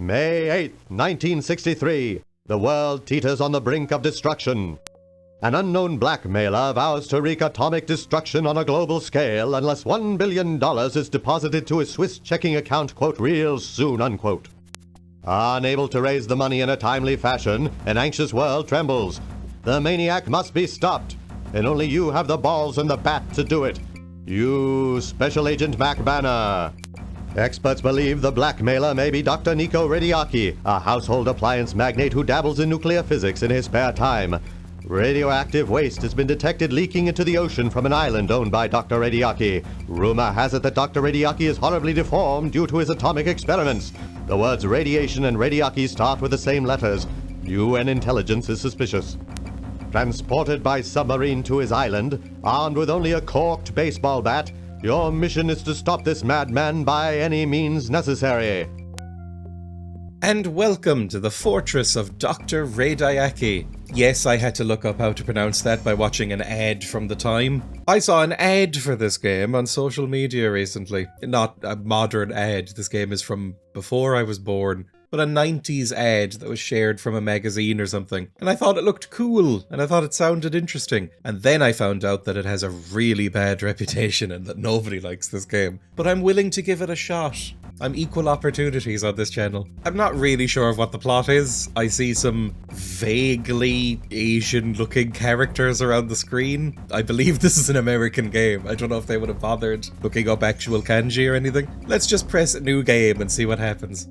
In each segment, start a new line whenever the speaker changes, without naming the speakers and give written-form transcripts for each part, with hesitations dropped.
May 8, 1963. The world teeters on the brink of destruction. An unknown blackmailer vows to wreak atomic destruction on a global scale unless $1 billion is deposited to his Swiss checking account, quote, real soon, unquote. Unable to raise the money in a timely fashion, an anxious world trembles. The maniac must be stopped, and only you have the balls and the bat to do it. You, Special Agent Mack Banner. Experts believe the blackmailer may be Dr. Niko Radiaki, a household appliance magnate who dabbles in nuclear physics in his spare time. Radioactive waste has been detected leaking into the ocean from an island owned by Dr. Radiaki. Rumor has it that Dr. Radiaki is horribly deformed due to his atomic experiments. The words radiation and Radiaki start with the same letters. UN intelligence is suspicious. Transported by submarine to his island, armed with only a corked baseball bat, your mission is to stop this madman by any means necessary.
And welcome to the fortress of Dr. Radiaki. Yes, I had to look up how to pronounce that by watching an ad from the time. I saw an ad for this game on social media recently. Not a modern ad, this game is from before I was born. But a 90s ad that was shared from a magazine or something. And I thought it looked cool, and I thought it sounded interesting. And then I found out that it has a really bad reputation and that nobody likes this game. But I'm willing to give it a shot. I'm equal opportunities on this channel. I'm not really sure of what the plot is. I see some vaguely Asian-looking characters around the screen. I believe this is an American game. I don't know if they would have bothered looking up actual kanji or anything. Let's just press new game and see what happens.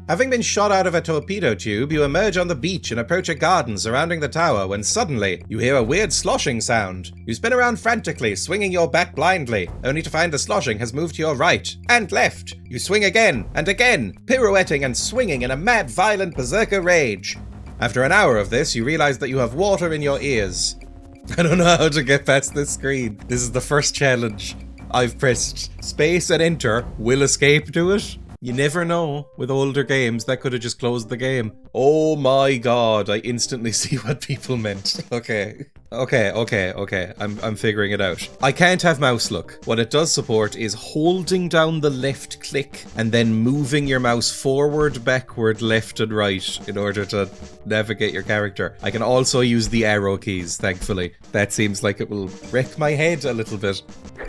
Having been shot out of a torpedo tube, you emerge on the beach and approach a garden surrounding the tower when suddenly you hear a weird sloshing sound. You spin around frantically, swinging your bat blindly, only to find the sloshing has moved to your right and left. You swing again and again, pirouetting and swinging in a mad, violent berserker rage. After an hour of this, you realize that you have water in your ears. I don't know how to get past this screen. This is the first challenge. I've pressed space and enter. Will escape do it? You never know. With older games, that could have just closed the game. Oh my god, I instantly see what people meant. Okay. I'm figuring it out. I can't have mouse look. What it does support is holding down the left click and then moving your mouse forward, backward, left and right in order to navigate your character. I can also use the arrow keys, thankfully. That seems like it will wreck my head a little bit.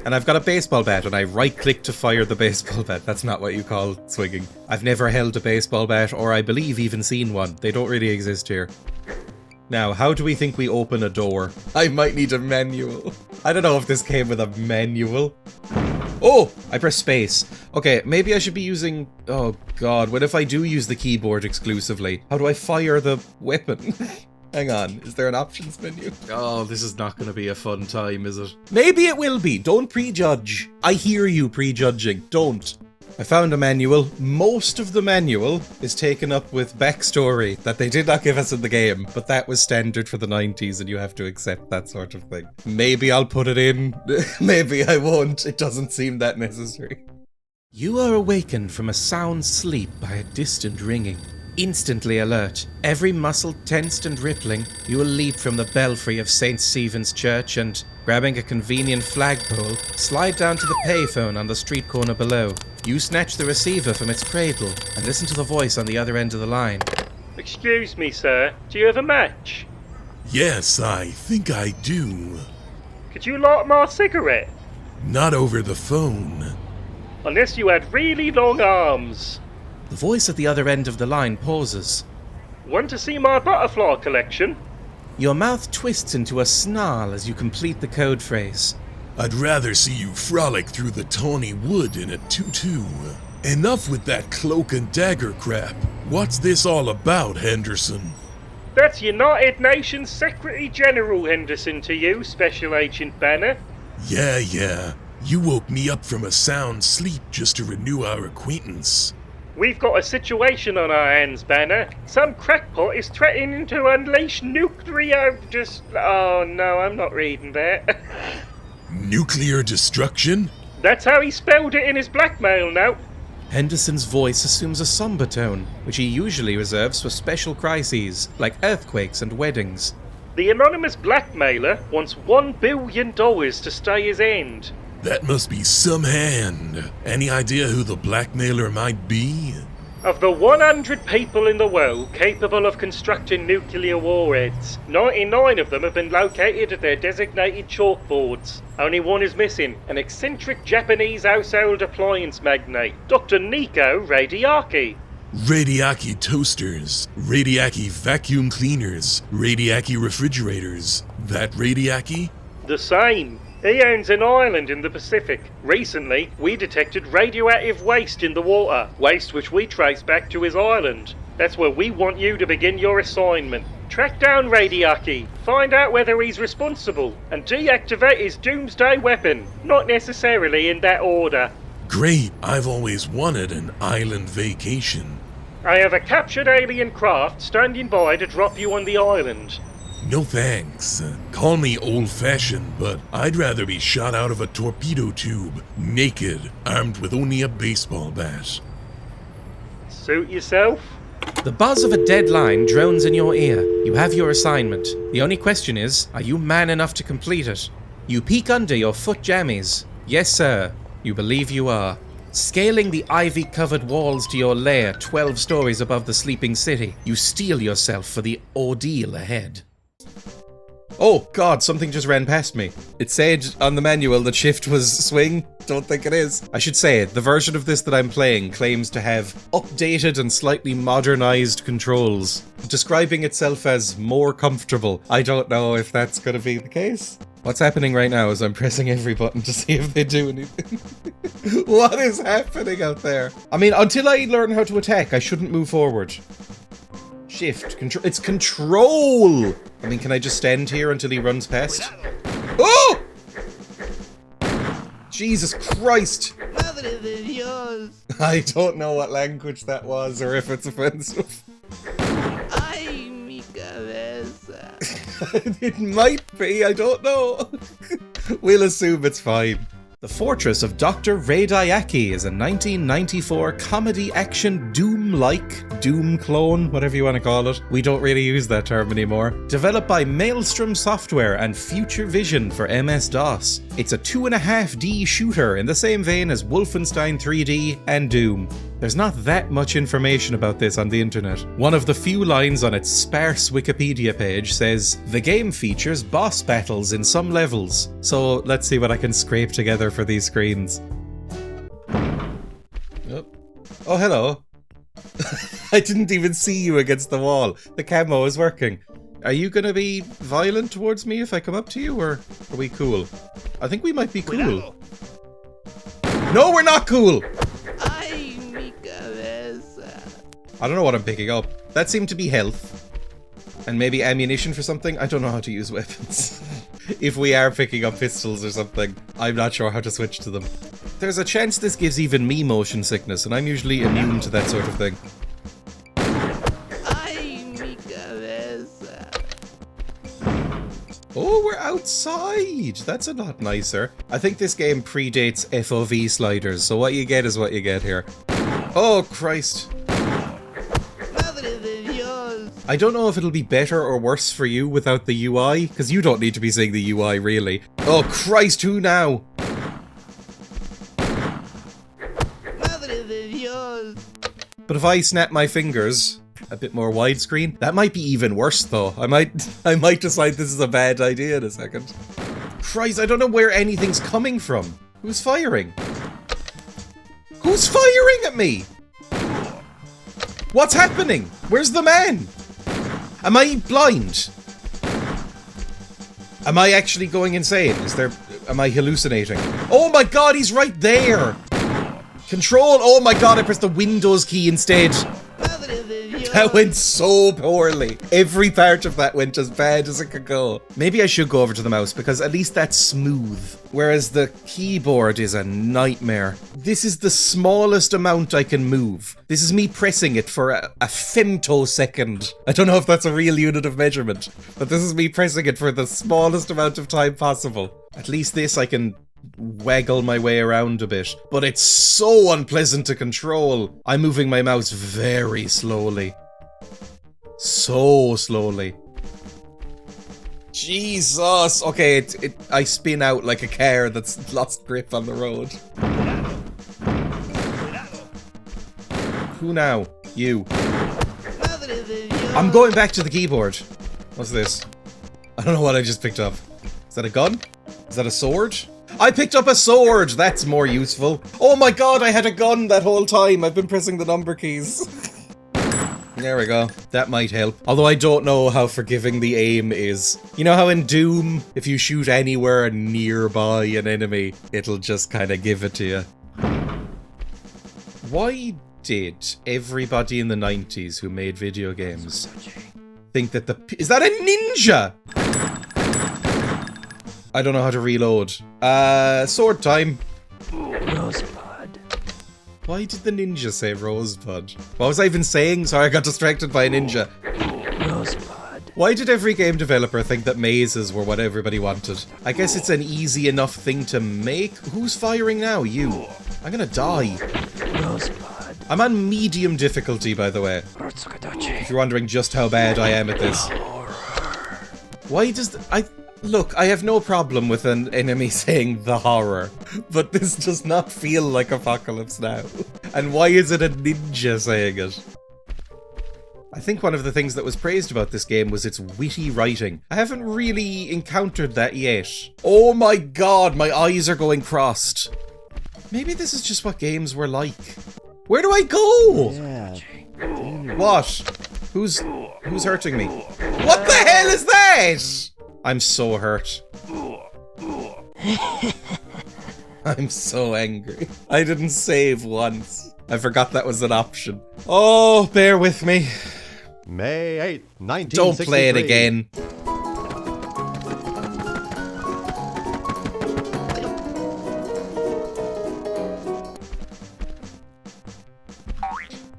And I've got a baseball bat and I right click to fire the baseball bat. That's not what you call swinging. I've never held a baseball bat or I believe even seen one. They don't really exist here. Now, how do we think we open a door? I might need a manual. I don't know if this came with a manual. Oh, I pressed space. Okay, maybe I should be using... Oh god, what if I do use the keyboard exclusively? How do I fire the weapon? Hang on, is there an options menu? Oh, this is not going to be a fun time, is it? Maybe it will be. Don't prejudge. I hear you prejudging. Don't. I found a manual. Most of the manual is taken up with backstory that they did not give us in the game, but that was standard for the 90s and you have to accept that sort of thing. Maybe I'll put it in, maybe I won't. It doesn't seem that necessary. You are awakened from a sound sleep by a distant ringing. Instantly alert, every muscle tensed and rippling, you will leap from the belfry of St. Stephen's Church and, grabbing a convenient flagpole, slide down to the payphone on the street corner below. You snatch the receiver from its cradle and listen to the voice on the other end of the line.
Excuse me, sir. Do you have a match?
Yes, I think I do.
Could you light my cigarette?
Not over the phone.
Unless you had really long arms.
The voice at the other end of the line pauses.
Want to see my butterfly collection?
Your mouth twists into a snarl as you complete the code phrase.
I'd rather see you frolic through the tawny wood in a tutu. Enough with that cloak and dagger crap. What's this all about, Henderson?
That's United Nations Secretary General Henderson to you, Special Agent Banner.
Yeah. You woke me up from a sound sleep just to renew our acquaintance.
We've got a situation on our hands, Banner. Some crackpot is threatening to unleash nuclear... Oh no, I'm not reading that.
Nuclear destruction?
That's how he spelled it in his blackmail note.
Henderson's voice assumes a somber tone, which he usually reserves for special crises, like earthquakes and weddings.
The anonymous blackmailer wants $1 billion to stay his end.
That must be some hand. Any idea who the blackmailer might be?
Of the 100 people in the world capable of constructing nuclear warheads, 99 of them have been located at their designated chalkboards. Only one is missing, an eccentric Japanese household appliance magnate, Dr. Niko Radiaki.
Radiaki toasters, Radiaki vacuum cleaners, Radiaki refrigerators. That Radiaki?
The same. He owns an island in the Pacific. Recently, we detected radioactive waste in the water, waste which we traced back to his island. That's where we want you to begin your assignment. Track down Radiaki, find out whether he's responsible, and deactivate his doomsday weapon. Not necessarily in that order.
Great, I've always wanted an island vacation.
I have a captured alien craft standing by to drop you on the island.
No thanks. Call me old-fashioned, but I'd rather be shot out of a torpedo tube, naked, armed with only a baseball bat.
Suit yourself?
The buzz of a deadline drones in your ear. You have your assignment. The only question is, are you man enough to complete it? You peek under your foot jammies. Yes, sir. You believe you are. Scaling the ivy-covered walls to your lair 12 stories above the sleeping city, you steel yourself for the ordeal ahead. Oh god, something just ran past me. It said on the manual that shift was swing. Don't think it is. I should say, the version of this that I'm playing claims to have updated and slightly modernized controls, describing itself as more comfortable. I don't know if that's gonna be the case. What's happening right now is I'm pressing every button to see if they do anything. What is happening out there? I mean, until I learn how to attack, I shouldn't move forward. Shift, control, it's control! I mean, can I just stand here until he runs past? Oh! Jesus Christ! I don't know what language that was, or if it's offensive. It might be, I don't know. We'll assume it's fine. The Fortress of Dr. Radiaki is a 1994 comedy action Doom-like, Doom clone, whatever you want to call it. We don't really use that term anymore. Developed by Maelstrom Software and Future Vision for MS-DOS. It's a 2.5D shooter in the same vein as Wolfenstein 3D and Doom. There's not that much information about this on the internet. One of the few lines on its sparse Wikipedia page says, "The game features boss battles in some levels." So let's see what I can scrape together for these screens. Oh, hello. I didn't even see you against the wall. The camo is working. Are you gonna be violent towards me if I come up to you, or are we cool? I think we might be cool. No, we're not cool! I don't know what I'm picking up. That seemed to be health. And maybe ammunition for something? I don't know how to use weapons. If we are picking up pistols or something, I'm not sure how to switch to them. There's a chance this gives even me motion sickness, and I'm usually immune to that sort of thing. Oh, we're outside! That's a lot nicer. I think this game predates FOV sliders, so what you get is what you get here. Oh, Christ. I don't know if it'll be better or worse for you without the UI, because you don't need to be seeing the UI, really. Oh, Christ, who now? But if I snap my fingers, a bit more widescreen, that might be even worse, though. I might decide this is a bad idea in a second. Christ, I don't know where anything's coming from. Who's firing? Who's firing at me? What's happening? Where's the man? Am I blind? Am I actually going insane? Am I hallucinating? Oh my god, he's right there! Control, oh my god, I pressed the Windows key instead. That went so poorly. Every part of that went as bad as it could go. Maybe I should go over to the mouse, because at least that's smooth. Whereas the keyboard is a nightmare. This is the smallest amount I can move. This is me pressing it for a femtosecond. I don't know if that's a real unit of measurement, but this is me pressing it for the smallest amount of time possible. At least this I can waggle my way around a bit, but it's so unpleasant to control. I'm moving my mouse very slowly. So slowly. Jesus! Okay, I spin out like a car that's lost grip on the road. Who now? You. I'm going back to the keyboard. What's this? I don't know what I just picked up. Is that a gun? Is that a sword? I picked up a sword! That's more useful. Oh my god, I had a gun that whole time. I've been pressing the number keys. There we go. That might help. Although I don't know how forgiving the aim is. You know how in Doom, if you shoot anywhere nearby an enemy, it'll just kind of give it to you. Why did everybody in the 90s who made video games think that is that a ninja? I don't know how to reload. Sword time.
Rosebud.
Why did the ninja say rosebud? What was I even saying? Sorry, I got distracted by a ninja.
Rosebud.
Why did every game developer think that mazes were what everybody wanted? I guess it's an easy enough thing to make. Who's firing now? You. I'm gonna die.
Rosebud.
I'm on medium difficulty, by the way. If you're wondering just how bad I am at this. Why does Look, I have no problem with an enemy saying the horror, but this does not feel like Apocalypse Now. And why is it a ninja saying it? I think one of the things that was praised about this game was its witty writing. I haven't really encountered that yet. Oh my god, my eyes are going crossed. Maybe this is just what games were like. Where do I go?
Yeah.
What? Who's hurting me? What the hell is that? I'm so hurt. I'm so angry. I didn't save once. I forgot that was an option. Oh, bear with me.
May 8, 1963.
Don't play it again.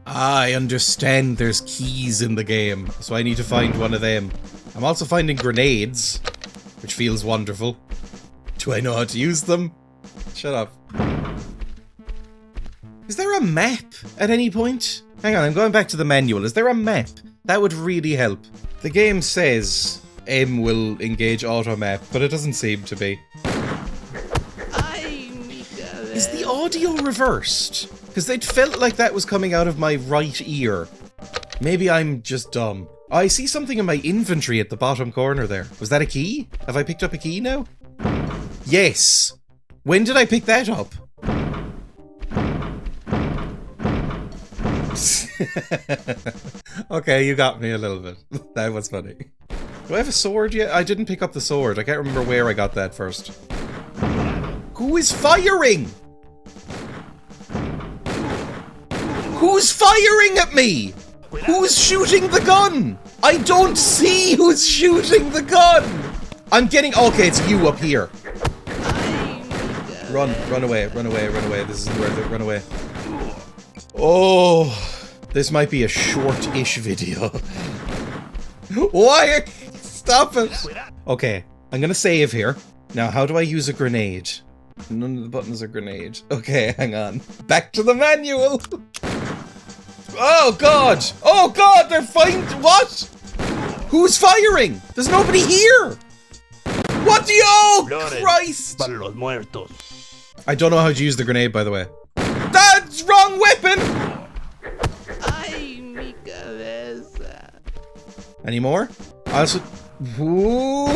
I understand there's keys in the game, so I need to find one of them. I'm also finding grenades, which feels wonderful. Do I know how to use them? Shut up. Is there a map at any point? Hang on, I'm going back to the manual. Is there a map? That would really help. The game says M will engage auto map, but it doesn't seem to be. Is the audio reversed? Because it felt like that was coming out of my right ear. Maybe I'm just dumb. Oh, I see something in my inventory at the bottom corner there. Was that a key? Have I picked up a key now? Yes! When did I pick that up? Okay, you got me a little bit. That was funny. Do I have a sword yet? I didn't pick up the sword. I can't remember where I got that first. Who is firing? Who's firing at me? Who's shooting the gun? I don't see who's shooting the gun. I'm getting... Okay, it's you up here. Run away, run away, run away. This isn't worth it, run away. Oh, this might be a short-ish video. Why? Stop it. Okay, I'm gonna save here. Now, how do I use a grenade? None of the buttons are grenade. Okay, hang on. Back to the manual. Oh god! Oh god, they're fighting. What? Who's firing? There's nobody here. What do you? Oh Christ!
Para los muertos.
I don't know how to use the grenade, by the way. That's wrong weapon.
Ay, mi cabeza.
Any more? Also, ooh.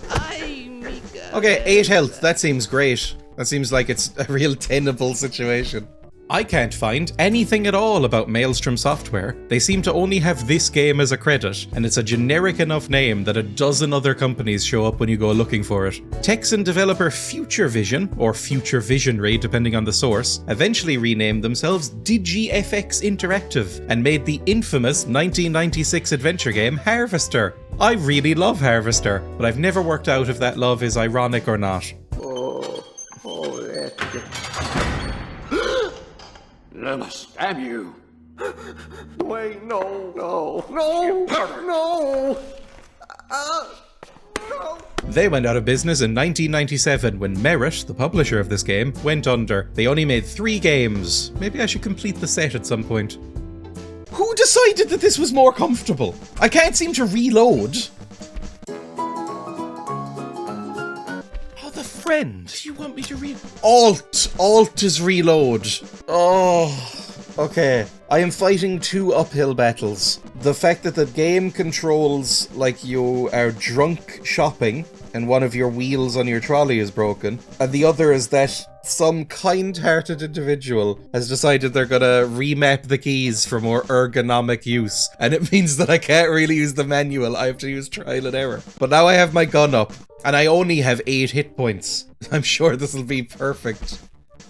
Ay, mi cabeza.
Okay, 8 health. That seems great. That seems like it's a real tenable situation. I can't find anything at all about Maelstrom Software. They seem to only have this game as a credit, and it's a generic enough name that a dozen other companies show up when you go looking for it. Texan developer Future Vision, or Future Visionary depending on the source, eventually renamed themselves DigiFX Interactive, and made the infamous 1996 adventure game Harvester. I really love Harvester, but I've never worked out if that love is ironic or not.
Damn you!
Wait, no. No!
They went out of business in 1997 when Merit, the publisher of this game, went under. They only made 3 games. Maybe I should complete the set at some point. Who decided that this was more comfortable? I can't seem to reload. Oh, the friend. Do you want me to Alt is reload. Oh, okay. I am fighting two uphill battles. The fact that the game controls like you are drunk shopping and one of your wheels on your trolley is broken, and the other is that some kind-hearted individual has decided they're gonna remap the keys for more ergonomic use, and it means that I can't really use the manual. I have to use trial and error. But now I have my gun up, and I only have 8 hit points. I'm sure this will be perfect.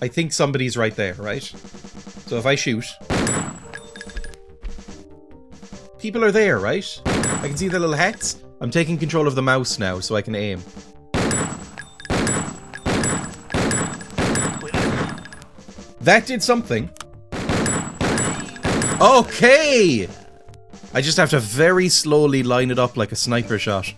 I think somebody's right there, right? So if I shoot... people are there, right? I can see their little hats. I'm taking control of the mouse now so I can aim. That did something. Okay! I just have to very slowly line it up like a sniper shot.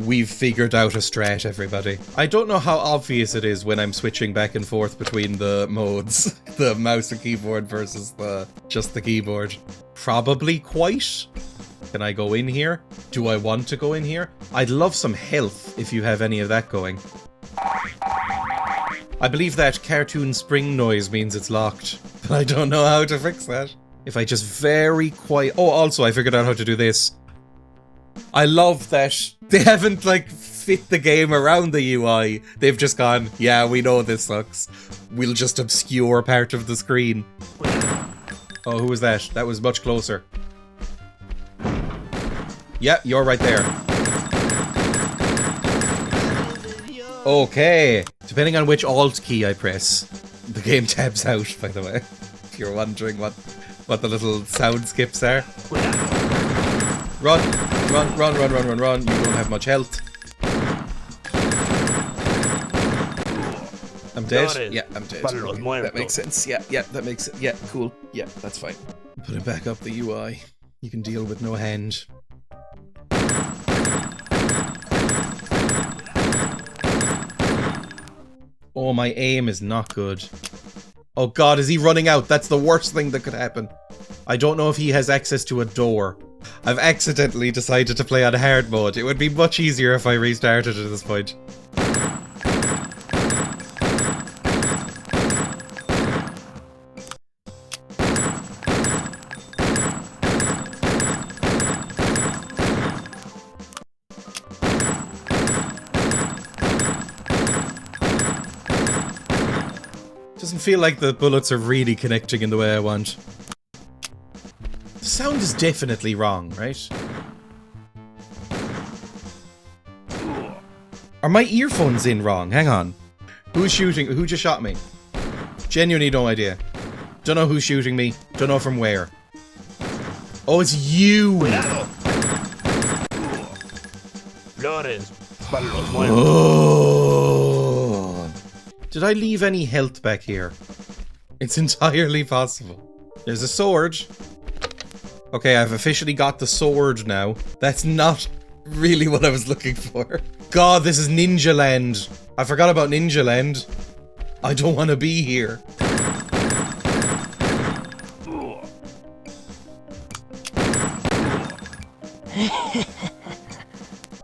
We've figured out a strat, everybody. I don't know how obvious it is when I'm switching back and forth between the modes. The mouse and keyboard versus just the keyboard. Probably quite. Can I go in here? Do I want to go in here? I'd love some health if you have any of that going. I believe that cartoon spring noise means it's locked, but I don't know how to fix that. If I just very quiet... Oh, also, I figured out how to do this. I love that they haven't, like, fit the game around the UI. They've just gone, yeah, we know this sucks. We'll just obscure part of the screen. Oh, who was that? That was much closer. Yeah, you're right there. Okay. Depending on which Alt key I press, the game tabs out, by the way. If you're wondering what the little sound skips are. Run, run, run, run, run, run, run. You don't have much health. I'm dead. Yeah, I'm dead. Okay, that makes sense. Yeah, that makes it. Yeah, cool. Yeah, that's fine. Put it back up the UI. You can deal with no hand. Oh, my aim is not good. Oh god, is he running out? That's the worst thing that could happen. I don't know if he has access to a door. I've accidentally decided to play on hard mode. It would be much easier if I restarted at this point. Doesn't feel like the bullets are really connecting in the way I want. The sound is definitely wrong, right? Are my earphones in wrong? Hang on. Who's shooting? Who just shot me? Genuinely no idea. Don't know who's shooting me. Don't know from where. Oh, it's you! Oh. Did I leave any health back here? It's entirely possible. There's a sword. Okay, I've officially got the sword now. That's not really what I was looking for. God, this is Ninja Land. I forgot about Ninja Land. I don't want to be here.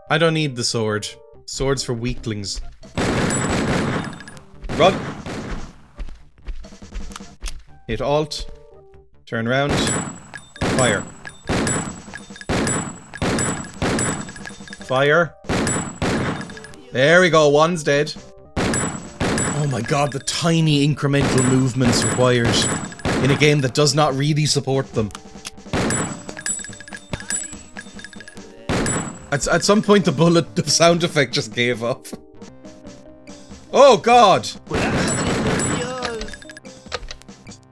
I don't need the sword. Swords for weaklings. Run! Hit Alt. Turn around. Fire. Fire. There we go, one's dead. Oh my god, the tiny incremental movements required in a game that does not really support them. At some point the sound effect just gave up. Oh god!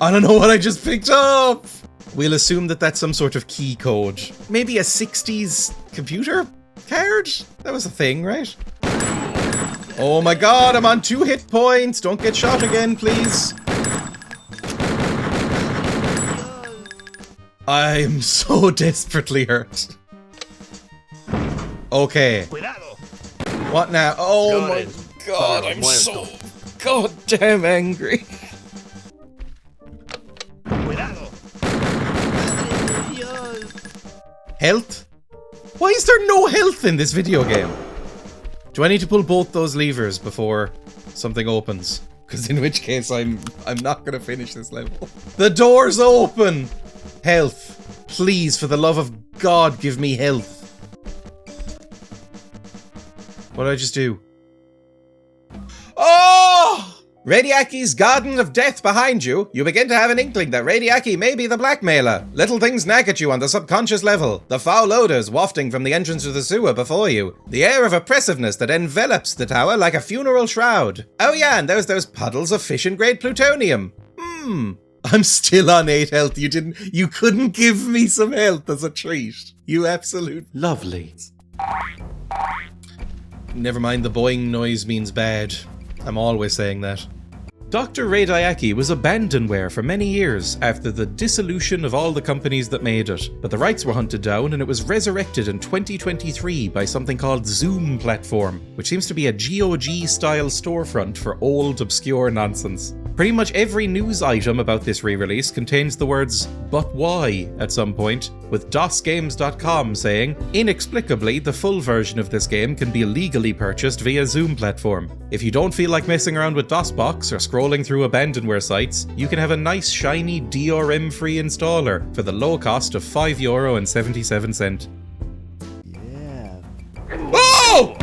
I don't know what I just picked up! We'll assume that that's some sort of key code. Maybe a 60s computer card? That was a thing, right? Oh my god, I'm on 2 hit points! Don't get shot again, please! I'm so desperately hurt. Okay. What now? Oh my god, I'm so goddamn angry. Health? Why is there no health in this video game? Do I need to pull both those levers before something opens? because in which case I'm not gonna finish this level. The door's open! Health. Please, for the love of God, give me health. What did I just do? Oh! Radiaki's Garden of Death behind you. You begin to have an inkling that Radiaki may be the blackmailer. Little things nag at you on the subconscious level. The foul odors wafting from the entrance to the sewer before you. The air of oppressiveness that envelops the tower like a funeral shroud. Oh yeah, and there's those puddles of fission-grade plutonium. I'm still on 8 health. You couldn't give me some health as a treat. You absolute lovely. Never mind, the boing noise means bad. I'm always saying that. Dr. Radiaki was abandonware for many years after the dissolution of all the companies that made it, but the rights were hunted down and it was resurrected in 2023 by something called Zoom Platform, which seems to be a GOG-style storefront for old, obscure nonsense. Pretty much every news item about this re-release contains the words, "but why?" at some point, with DOSGames.com saying, inexplicably, the full version of this game can be legally purchased via Zoom Platform. If you don't feel like messing around with DOSBox or scrolling through abandonware sites, you can have a nice shiny DRM-free installer for the low cost of €5.77.
Yeah.
Oh!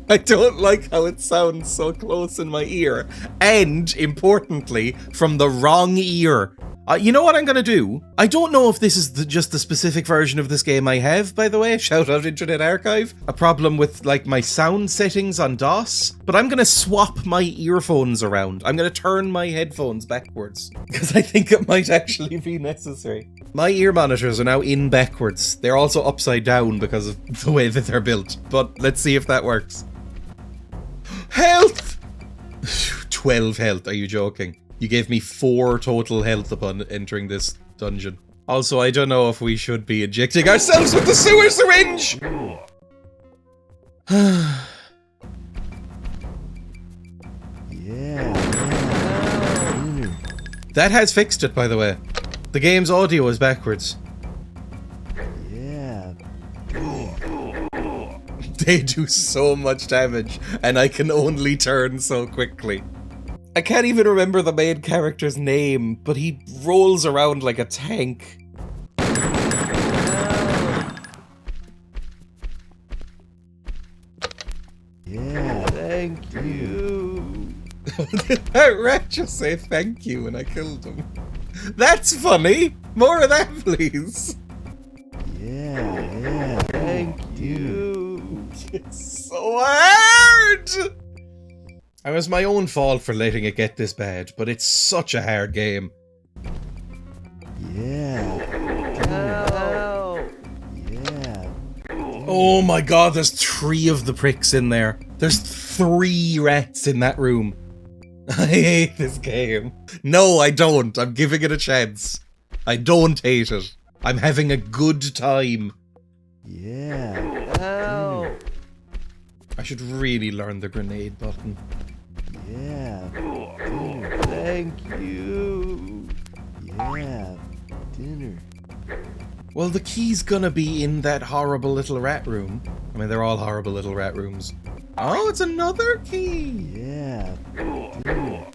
I don't like how it sounds so close in my ear, and, importantly, from the wrong ear. You know what I'm gonna do? I don't know if this is just the specific version of this game I have, by the way, shout out Internet Archive, a problem with, like, my sound settings on DOS, but I'm gonna swap my earphones around. I'm gonna turn my headphones backwards, because I think it might actually be necessary. My ear monitors are now in backwards. They're also upside down because of the way that they're built, but let's see if that works. Health! 12 health, are you joking? You gave me 4 total health upon entering this dungeon. Also, I don't know if we should be injecting ourselves with the sewer syringe!
Yeah.
That has fixed it, by the way. The game's audio is backwards.
Yeah.
They do so much damage, and I can only turn so quickly. I can't even remember the main character's name, but he rolls around like a tank.
Yeah, thank you.
Did that rat just say thank you when I killed him? That's funny! More of that, please!
Yeah, thank you.
It's so hard! It was my own fault for letting it get this bad, but it's such a hard game.
Yeah. Yeah.
Oh my god, there's 3 of the pricks in there. There's 3 rats in that room. I hate this game. No, I don't. I'm giving it a chance. I don't hate it. I'm having a good time.
Yeah.
I should really learn the grenade button.
Yeah. Dinner. Thank you. Yeah. Dinner.
Well, the key's gonna be in that horrible little rat room. I mean, they're all horrible little rat rooms. Oh, it's another key!
Yeah. Dinner.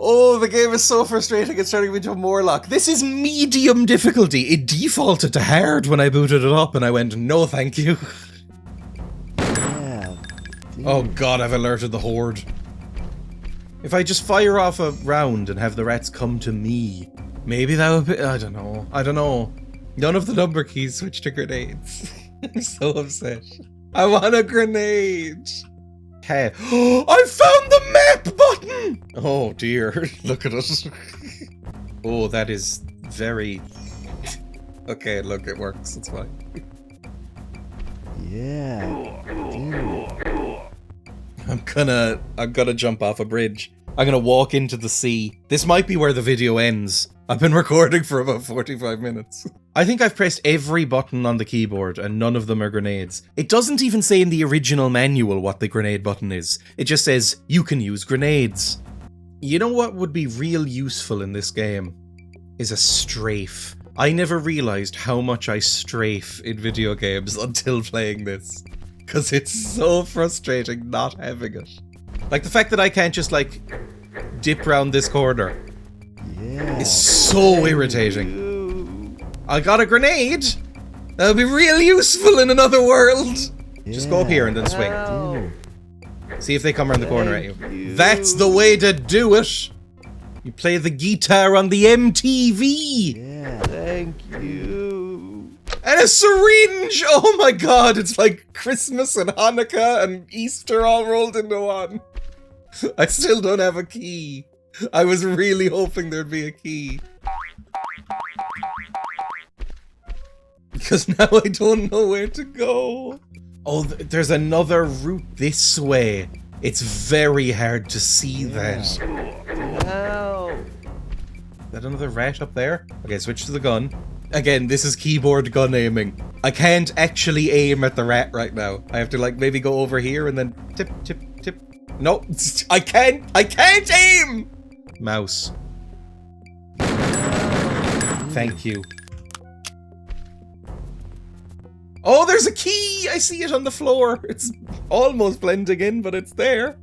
Oh, the game is so frustrating, it's turning me into a Morlock. This is medium difficulty. It defaulted to hard when I booted it up, and I went, no thank you.
Yeah.
Oh god, I've alerted the horde. If I just fire off a round and have the rats come to me, maybe that would be... I don't know. None of the number keys switch to grenades. I'm so upset. I want a grenade. Hey. I found the map button! Oh dear, look at it. Oh, that is very... Okay, look, it works, it's fine.
Yeah. Dinner.
I'm gonna jump off a bridge. I'm gonna walk into the sea. This might be where the video ends. I've been recording for about 45 minutes. I think I've pressed every button on the keyboard and none of them are grenades. It doesn't even say in the original manual what the grenade button is. It just says, you can use grenades. You know what would be real useful in this game? Is a strafe. I never realized how much I strafe in video games until playing this. Because it's so frustrating not having it. Like the fact that I can't just like dip round this corner is so irritating. I got a grenade! That'll be real useful in another world! Just go up here and then swing. See if they come around the corner at you. That's the way to do it! You play the guitar on the MTV!
Yeah, thank you.
And a syringe! Oh my god, it's like Christmas and Hanukkah and Easter all rolled into one. I still don't have a key. I was really hoping there'd be a key. Because now I don't know where to go. Oh, there's another route this way. It's very hard to see that.
Ow.
Is that another rat up there? Okay, switch to the gun. Again, this is keyboard gun aiming. I can't actually aim at the rat right now. I have to like maybe go over here and then tip, tip, tip. No, I can't aim! Mouse. Thank you. Oh, there's a key! I see it on the floor. It's almost blending in, but it's there.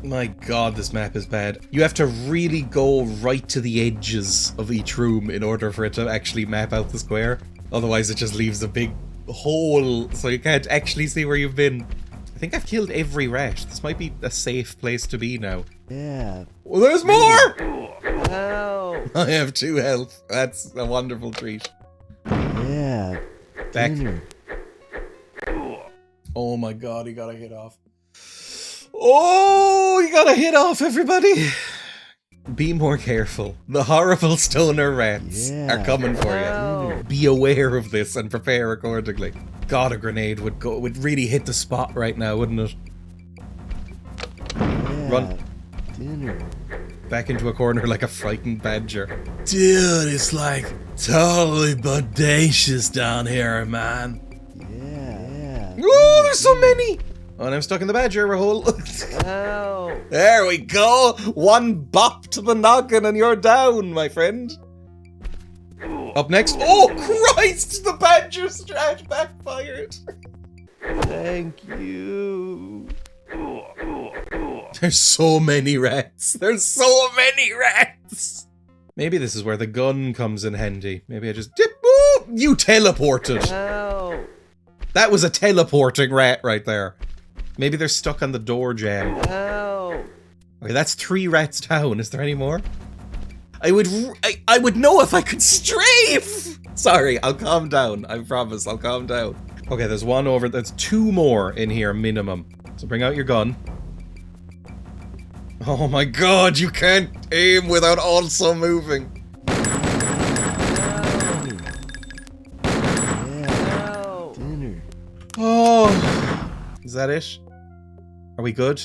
My god, this map is bad. You have to really go right to the edges of each room in order for it to actually map out the square. Otherwise, it just leaves a big hole, so you can't actually see where you've been. I think I've killed every rat. This might be a safe place to be now.
Yeah.
Well, there's more!
Ow.
I have 2 health. That's a wonderful treat.
Yeah.
Back.
Dinner.
Oh my god, he got a hit off. Oh, you got a hit off, everybody! Be more careful. The horrible stoner rats are coming for you. Be aware of this and prepare accordingly. God, a grenade would really hit the spot right now, wouldn't it?
Yeah.
Run.
Dinner.
Back into a corner like a frightened badger.
Dude, it's like totally bodacious down here, man.
Yeah.
Oh, there's so many! Oh, and I'm stuck in the badger hole.
Ow.
There we go! One bop to the noggin and you're down, my friend. Up next. Oh, Christ! The badger strat backfired.
Thank you.
There's so many rats. There's so many rats. Maybe this is where the gun comes in handy. Maybe I just dip. Oh, you teleported.
Ow.
That was a teleporting rat right there. Maybe they're stuck on the door jam.
Ow.
Okay, that's 3 rats down. Is there any more? I would know if I could strafe! Sorry, I'll calm down. I promise, I'll calm down. Okay, there's one over. There's 2 more in here minimum. So bring out your gun. Oh my god, you can't aim without also moving.
Yeah. Dinner.
Oh, is that it? Are we good?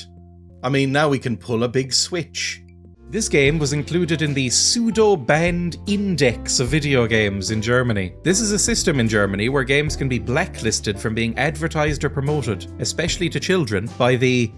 I mean, now we can pull a big switch. This game was included in the pseudo-banned index of video games in Germany. This is a system in Germany where games can be blacklisted from being advertised or promoted, especially to children, by the,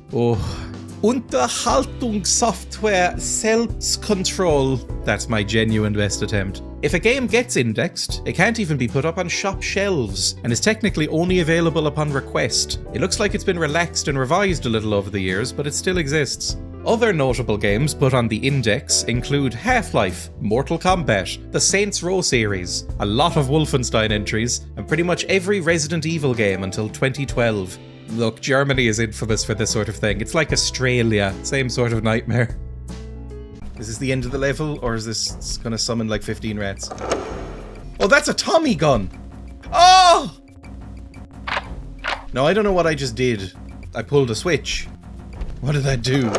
Unterhaltungssoftware Selbstkontroll. That's my genuine best attempt. If a game gets indexed, it can't even be put up on shop shelves, and is technically only available upon request. It looks like it's been relaxed and revised a little over the years, but it still exists. Other notable games put on the index include Half-Life, Mortal Kombat, the Saints Row series, a lot of Wolfenstein entries, and pretty much every Resident Evil game until 2012. Look, Germany is infamous for this sort of thing. It's like Australia, same sort of nightmare. Is this the end of the level, or is this gonna summon like 15 rats? Oh, that's a Tommy gun! Oh! No, I don't know what I just did. I pulled a switch. What did that do?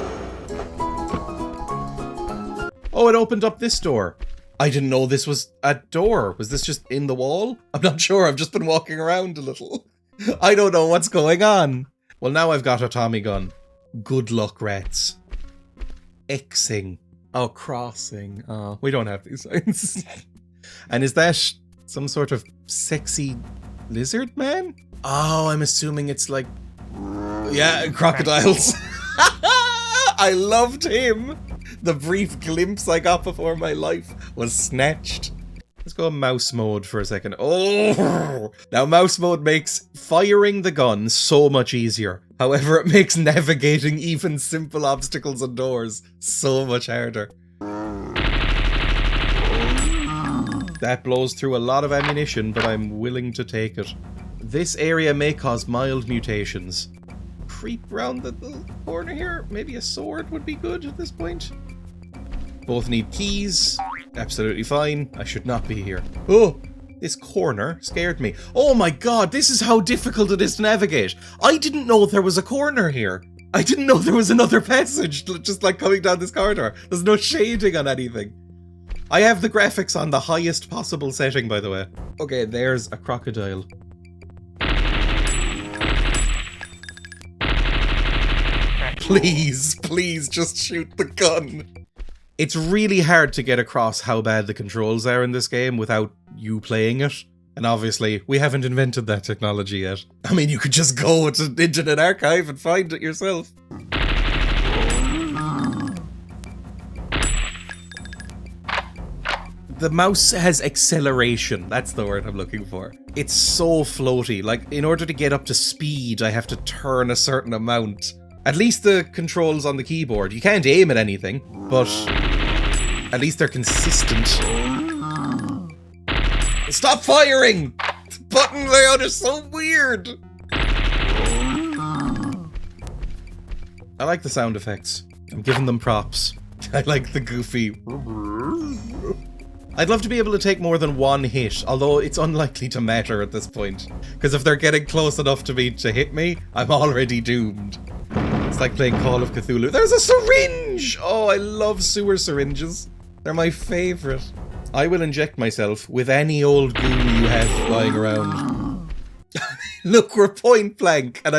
Oh, it opened up this door. I didn't know this was a door. Was this just in the wall? I'm not sure. I've just been walking around a little. I don't know what's going on. Well, now I've got a Tommy gun. Good luck, rats. Xing. Oh, crossing. Oh, we don't have these signs. And is that some sort of sexy lizard man? Oh, I'm assuming it's like... Yeah, crocodiles. I loved him. The brief glimpse I got before my life was snatched. Let's go mouse mode for a second. Oh! Now mouse mode makes firing the gun so much easier. However, it makes navigating even simple obstacles and doors so much harder. That blows through a lot of ammunition, but I'm willing to take it. This area may cause mild mutations. Creep round the corner here. Maybe a sword would be good at this point. Both need keys. Absolutely fine. I should not be here. Oh, this corner scared me. Oh my god, this is how difficult it is to navigate. I didn't know there was a corner here. I didn't know there was another passage just like coming down this corridor. There's no shading on anything. I have the graphics on the highest possible setting, by the way. Okay, there's a crocodile. Please, please just shoot the gun. It's really hard to get across how bad the controls are in this game without you playing it. And obviously, we haven't invented that technology yet. I mean, you could just go to Internet Archive and find it yourself. The mouse has acceleration. That's the word I'm looking for. It's so floaty. Like, in order to get up to speed, I have to turn a certain amount. At least the controls on the keyboard. You can't aim at anything, but at least they're consistent. Stop firing! The button layout is so weird! I like the sound effects. I'm giving them props. I like the goofy... I'd love to be able to take more than one hit, although it's unlikely to matter at this point. Because if they're getting close enough to me to hit me, I'm already doomed. It's like playing Call of Cthulhu. There's a syringe! Oh, I love sewer syringes. They're my favourite. I will inject myself with any old goo you have lying around. Look, we're point blank, and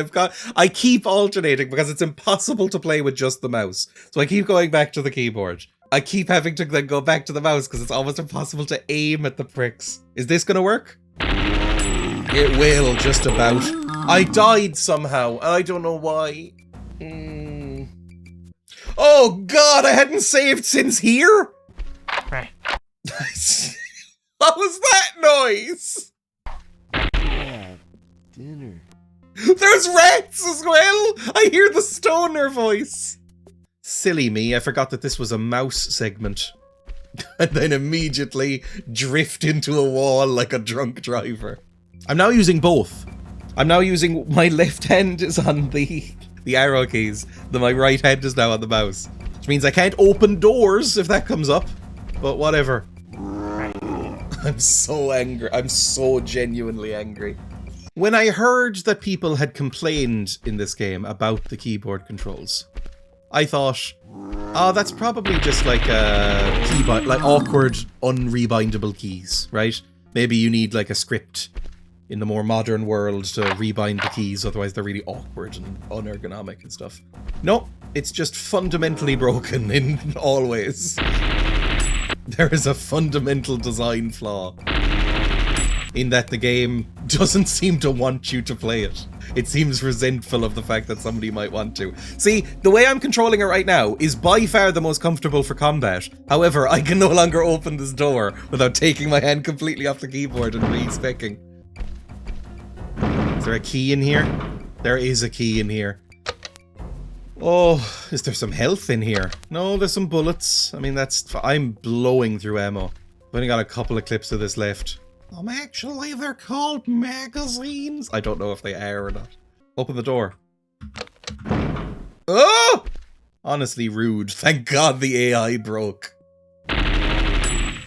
I keep alternating because it's impossible to play with just the mouse. So I keep going back to the keyboard. I keep having to then go back to the mouse because it's almost impossible to aim at the pricks. Is this gonna work? It will, just about. I died somehow, and I don't know why. Oh god, I hadn't saved since here? What was that noise?
Yeah, dinner.
There's rats as well! I hear the stoner voice. Silly me, I forgot that this was a mouse segment. And then immediately drift into a wall like a drunk driver. I'm now using both. I'm now using... My left hand is on the arrow keys. My right hand is now on the mouse. Which means I can't open doors if that comes up. But whatever. I'm so angry. I'm so genuinely angry. When I heard that people had complained in this game about the keyboard controls, I thought, oh, that's probably just like a keybind, like awkward, unrebindable keys, right? Maybe you need like a script in the more modern world to rebind the keys, otherwise they're really awkward and unergonomic and stuff. No, it's just fundamentally broken in all ways. There is a fundamental design flaw in that the game doesn't seem to want you to play it. It seems resentful of the fact that somebody might want to. See, the way I'm controlling it right now is by far the most comfortable for combat. However, I can no longer open this door without taking my hand completely off the keyboard and re-specking. Is there a key in here? There is a key in here. Oh, is there some health in here? No, there's some bullets. I mean, I'm blowing through ammo. I've only got a couple of clips of this left. Actually, they're called magazines. I don't know if they are or not. Open the door. Oh! Honestly rude. Thank God the AI broke. I'm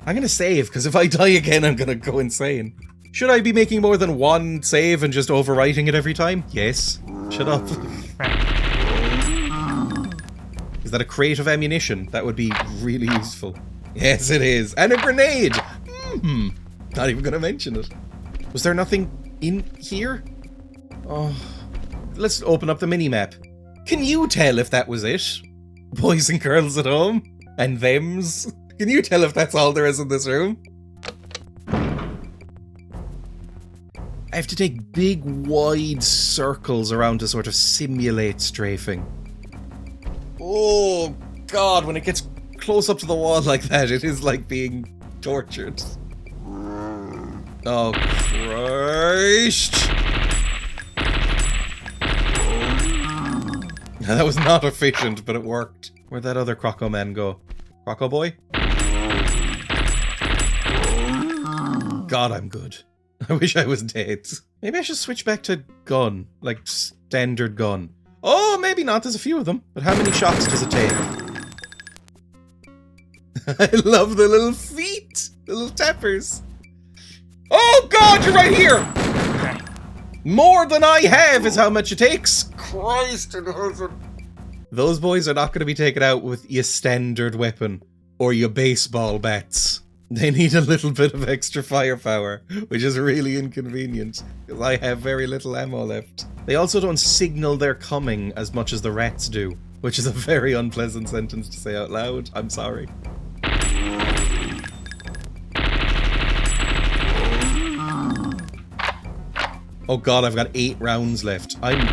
gonna save, because if I die again, I'm gonna go insane. Should I be making more than one save and just overwriting it every time? Yes. Shut up. Is that a crate of ammunition? That would be really useful. Yes, it is. And a grenade! Not even gonna mention it. Was there nothing in here? Oh. Let's open up the mini-map. Can you tell if that was it? Boys and girls at home? And thems? Can you tell if that's all there is in this room? I have to take big, wide circles around to sort of simulate strafing. Oh, God, when it gets close up to the wall like that, it is like being tortured. Oh, Christ! That was not efficient, but it worked. Where'd that other croco-men go? Croco boy? God, I'm good. I wish I was dead. Maybe I should switch back to gun. Like, standard gun. Oh, maybe not. There's a few of them. But how many shots does it take? I love the little feet. The little tappers. Oh, God, you're right here. More than I have is how much it takes. Christ in heaven. Those boys are not going to be taken out with your standard weapon or your baseball bats. They need a little bit of extra firepower, which is really inconvenient, because I have very little ammo left. They also don't signal they're coming as much as the rats do, which is a very unpleasant sentence to say out loud. I'm sorry. Oh god, I've got 8 rounds left. I'm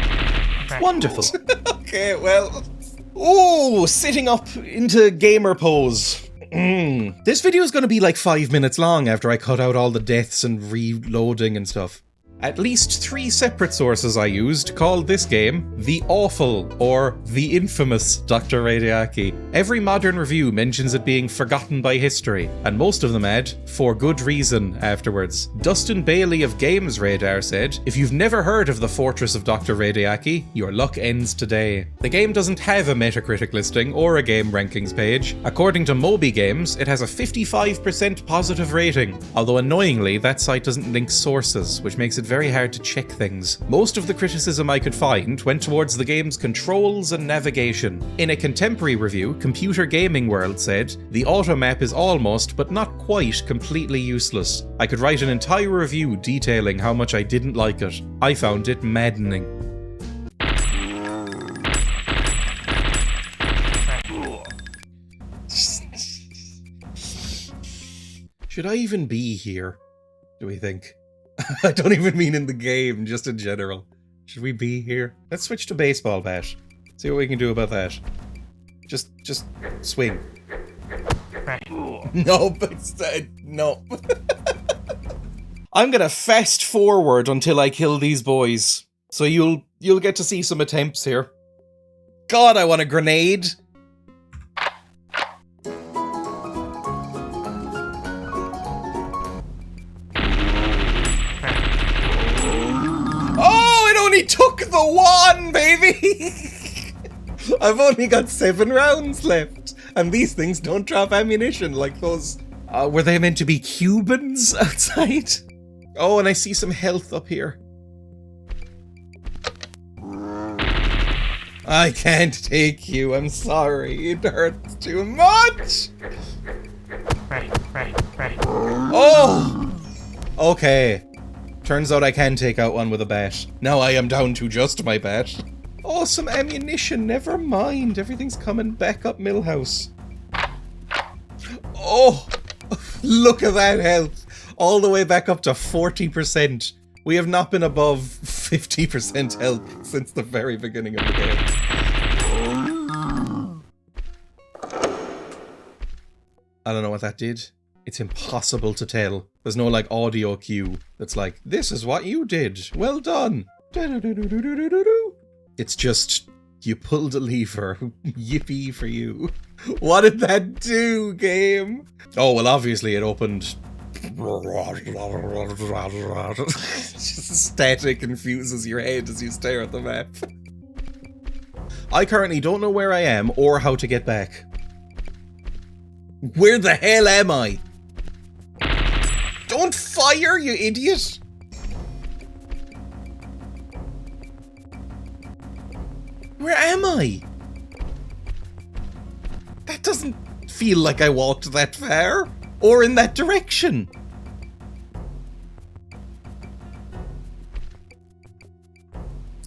wonderful. Okay, well... Ooh, sitting up into gamer pose. This video is going to be like 5 minutes long after I cut out all the deaths and reloading and stuff. At least 3 separate sources I used called this game The Awful or The Infamous Dr. Radiaki. Every modern review mentions it being forgotten by history, and most of them add, for good reason, afterwards. Dustin Bailey of Games Radar said, if you've never heard of the Fortress of Dr. Radiaki, your luck ends today. The game doesn't have a Metacritic listing or a game rankings page. According to Moby Games, it has a 55% positive rating, although annoyingly that site doesn't link sources, which makes it very hard to check things. Most of the criticism I could find went towards the game's controls and navigation. In a contemporary review, Computer Gaming World said, the automap is almost, but not quite, completely useless. I could write an entire review detailing how much I didn't like it. I found it maddening. Should I even be here, do we think? I don't even mean in the game, just in general. Should we be here? Let's switch to baseball bat. See what we can do about that. Just swing. No, but no. I'm gonna fast forward until I kill these boys. So you'll get to see some attempts here. God, I want a grenade. Only took the one, baby! I've only got 7 rounds left, and these things don't drop ammunition like those... were they meant to be Cubans outside? Oh, and I see some health up here. I can't take you, I'm sorry, it hurts too much! Oh! Okay. Turns out I can take out one with a bat. Now I am down to just my bat. Oh, some ammunition. Never mind. Everything's coming back up Millhouse. Oh, look at that health. All the way back up to 40%. We have not been above 50% health since the very beginning of the game. I don't know what that did. It's impossible to tell. There's no like audio cue that's like, this is what you did. Well done. It's just, you pulled a lever. Yippee for you. What did that do, game? Oh, well, obviously it opened. Just static confuses your head as you stare at the map. I currently don't know where I am or how to get back. Where the hell am I? Don't fire, you idiot! Where am I? That doesn't feel like I walked that far, or in that direction.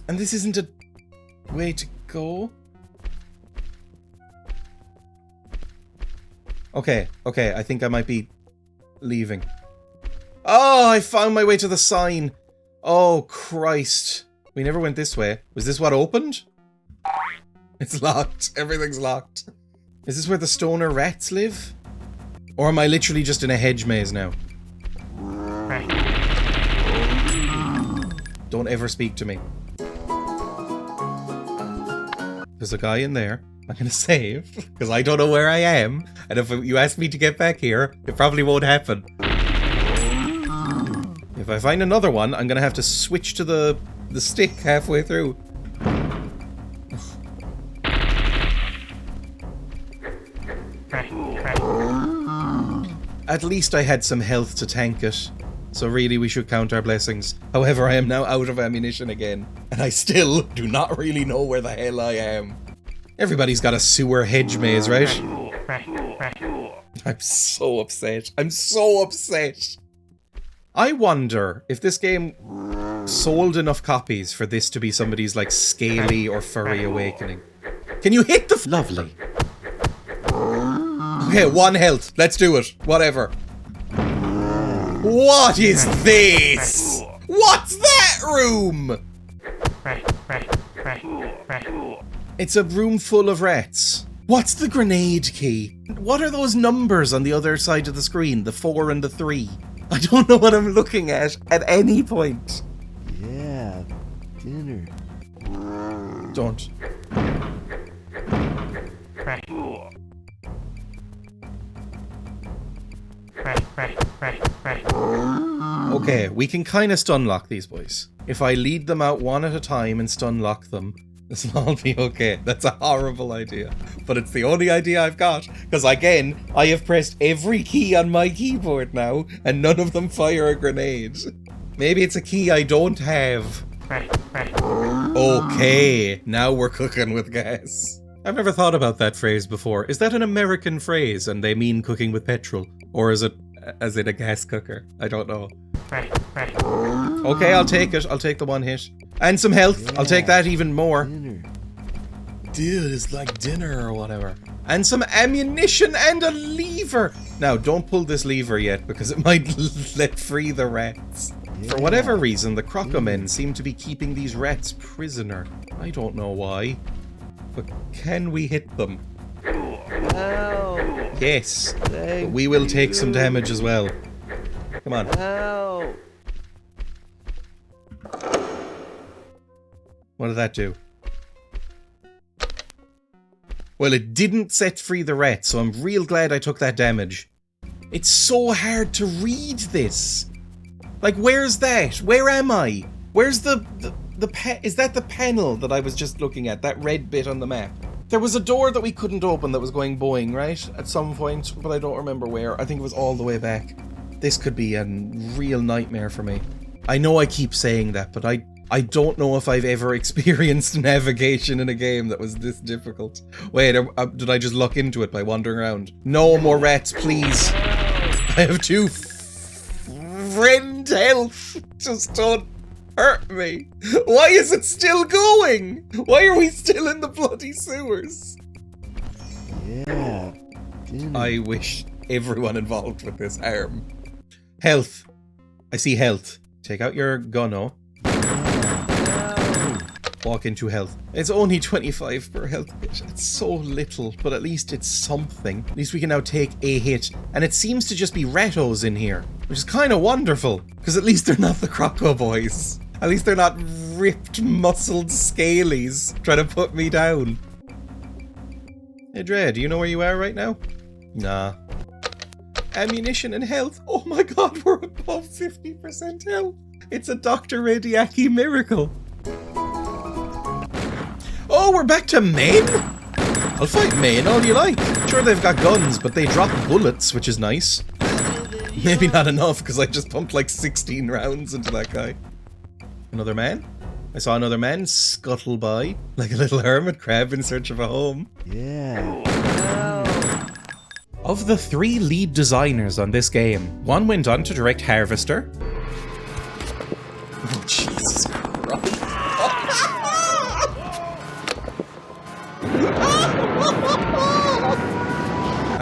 And this isn't a way to go? Okay, I think I might be leaving. Oh, I found my way to the sign. Oh, Christ. We never went this way. Was this what opened? It's locked. Everything's locked. Is this where the stoner rats live? Or am I literally just in a hedge maze now? Don't ever speak to me. There's a guy in there. I'm gonna save, because I don't know where I am, and if you ask me to get back here, it probably won't happen. If I find another one, I'm gonna have to switch to the stick halfway through. At least I had some health to tank it, so really we should count our blessings. However, I am now out of ammunition again, and I still do not really know where the hell I am. Everybody's got a sewer hedge maze, right? I'm so upset. I'm so upset. I wonder if this game sold enough copies for this to be somebody's like scaly or furry awakening. Can you hit the lovely? Okay, 1 health. Let's do it. Whatever. What is this? What's that room? It's a room full of rats. What's the grenade key? What are those numbers on the other side of the screen? The 4 and the 3. I don't know what I'm looking at any point.
Yeah, dinner.
Don't. Okay, we can kind of stun lock these boys. If I lead them out one at a time and stun lock them, this will all be okay. That's a horrible idea. But it's the only idea I've got. Because again, I have pressed every key on my keyboard now, and none of them fire a grenade. Maybe it's a key I don't have. Okay, now we're cooking with gas. I've never thought about that phrase before. Is that an American phrase and they mean cooking with petrol? Or is it as in a gas cooker? I don't know. Okay, I'll take it. I'll take the 1 hit. And some health.
Yeah,
I'll take that even more.
Dinner.
Dude, it's like dinner or whatever. And some ammunition and a lever. Now, don't pull this lever yet because it might let free the rats. For whatever reason, the croco-men seem to be keeping these rats prisoner. I don't know why. But can we hit them?
Ow.
Yes.
Thank
But we will take
you.
some damage as well. Come on.
Ow.
What did that do? Well, it didn't set free the rats, so I'm real glad I took that damage. It's so hard to read this. Like, where's that? Where am I? Where's the is that the panel that I was just looking at? That red bit on the map? There was a door that we couldn't open that was going boing, right? At some point, but I don't remember where. I think it was all the way back. This could be a real nightmare for me. I know I keep saying that, but I don't know if I've ever experienced navigation in a game that was this difficult. Wait, did I just luck into it by wandering around? No more rats, please. I have 2 friend health. Just don't hurt me. Why is it still going? Why are we still in the bloody sewers?
Yeah, dinner.
I wish everyone involved with this harm. Health. I see health. Take out your gunno. Walk into health. It's only 25 per health hit. It's so little, but at least it's something. At least we can now take a hit. And it seems to just be rattos in here, which is kind of wonderful, because at least they're not the croco boys. At least they're not ripped, muscled scalies trying to put me down. Hey Dreya, do you know where you are right now? Nah. Ammunition and health. Oh my god, we're above 50% health. It's a Dr. Radiaki miracle. Oh, we're back to men? I'll fight men all you like. Sure, they've got guns, but they drop bullets, which is nice. Maybe not enough, because I just pumped like 16 rounds into that guy. Another man? I saw another man scuttle by, like a little hermit crab in search of a home.
Yeah.
Of the 3 lead designers on this game, one went on to direct Harvester. Oh, Jesus Christ.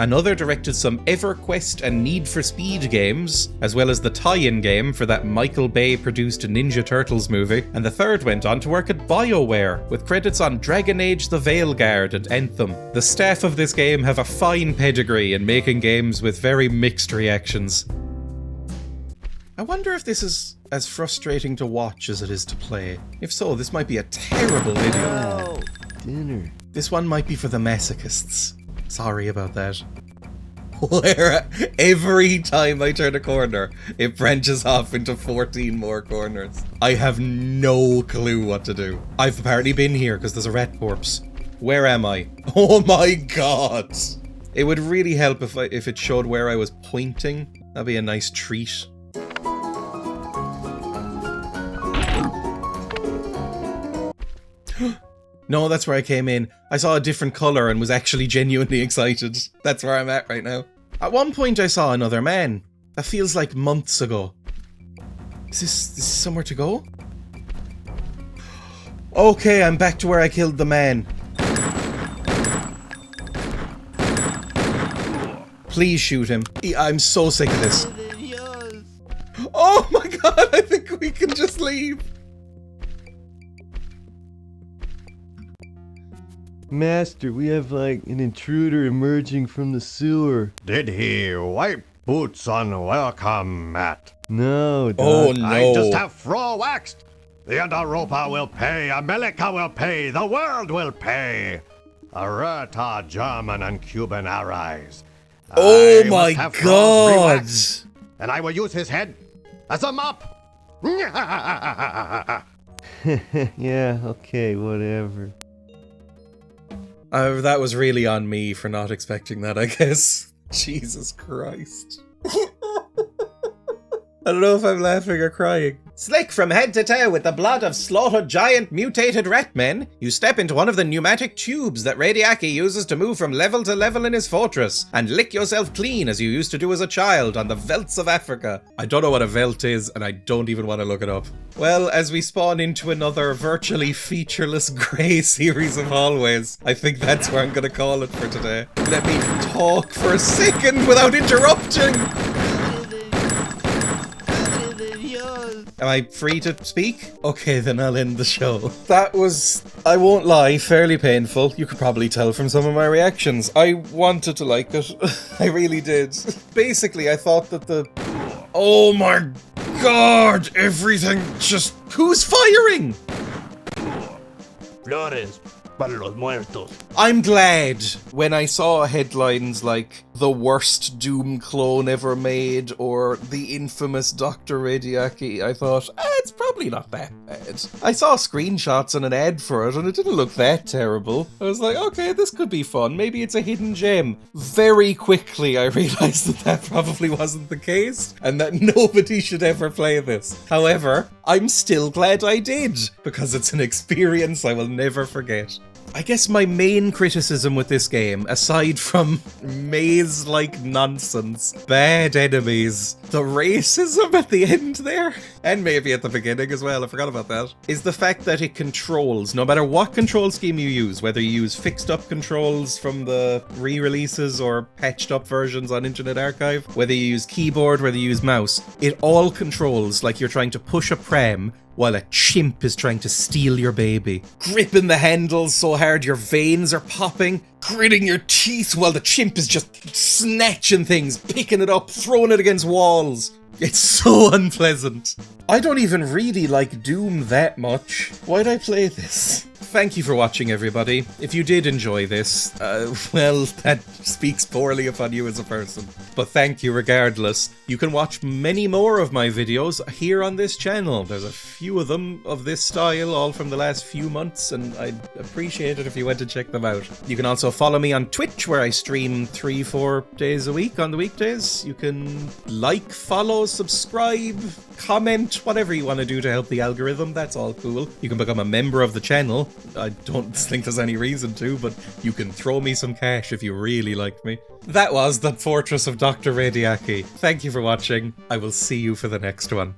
another directed some EverQuest and Need for Speed games, as well as the tie-in game for that Michael Bay produced Ninja Turtles movie, and the third went on to work at BioWare, with credits on Dragon Age The Veilguard and Anthem. The staff of this game have a fine pedigree in making games with very mixed reactions. I wonder if this is as frustrating to watch as it is to play. If so, this might be a terrible video.
Oh, dinner.
This one might be for the masochists. Sorry about that. Where every time I turn a corner, it branches off into 14 more corners. I have no clue what to do. I've apparently been here because there's a rat corpse. Where am I? Oh my god! It would really help if it showed where I was pointing. That'd be a nice treat. No, that's where I came in. I saw a different colour and was actually genuinely excited. That's where I'm at right now. At one point I saw another man. That feels like months ago. Is this somewhere to go? Okay, I'm back to where I killed the man. Please shoot him. I'm so sick of this. Oh my god, I think we can just leave.
Master, we have like an intruder emerging from the sewer.
Did he wipe boots on welcome mat?
No, Doc.
Oh no.
I just have throw waxed. The Europa will pay, America will pay, the world will pay. Alert our German and Cuban allies.
Oh
I
my
must have Frost
god.
rewaxed, and I will use his head as a mop.
Yeah, okay, whatever.
That was really on me for not expecting that, I guess. Jesus Christ. I don't know if I'm laughing or crying. Slick from head to toe with the blood of slaughtered giant mutated rat men, you step into one of the pneumatic tubes that Radiaki uses to move from level to level in his fortress, and lick yourself clean as you used to do as a child on the velds of Africa. I don't know what a veld is, and I don't even want to look it up. Well, as we spawn into another virtually featureless grey series of hallways, I think that's where I'm going to call it for today. Let me talk for a second without interrupting! Am I free to speak? Okay, then I'll end the show. That was, I won't lie, fairly painful. You could probably tell from some of my reactions. I wanted to like it. I really did. Basically, I thought that oh my god, everything just... Who's firing?
Flores para los muertos.
I'm glad when I saw headlines like the worst Doom clone ever made or the infamous Dr. Radiaki, I thought, it's probably not that bad. I saw screenshots and an ad for it and it didn't look that terrible. I was like, okay, this could be fun. Maybe it's a hidden gem. Very quickly I realized that probably wasn't the case and that nobody should ever play this. However, I'm still glad I did because it's an experience I will never forget. I guess my main criticism with this game, aside from maze-like nonsense, bad enemies, the racism at the end there, and maybe at the beginning as well, I forgot about that, is the fact that it controls, no matter what control scheme you use, whether you use fixed-up controls from the re-releases or patched-up versions on Internet Archive, whether you use keyboard, whether you use mouse, it all controls like you're trying to push a pram while a chimp is trying to steal your baby. Gripping the handles so hard your veins are popping, gritting your teeth while the chimp is just snatching things, picking it up, throwing it against walls. It's so unpleasant. I don't even really like Doom that much. Why'd I play this? Thank you for watching, everybody. If you did enjoy this, well, that speaks poorly upon you as a person. But thank you regardless. You can watch many more of my videos here on this channel. There's a few of them of this style, all from the last few months, and I'd appreciate it if you went to check them out. You can also follow me on Twitch, where I stream 3-4 days a week on the weekdays. You can like, follow, subscribe, comment, whatever you want to do to help the algorithm. That's all cool. You can become a member of the channel. I don't think there's any reason to, but you can throw me some cash if you really like me. That was the Fortress of Dr. Radiaki. Thank you for watching. I will see you for the next one.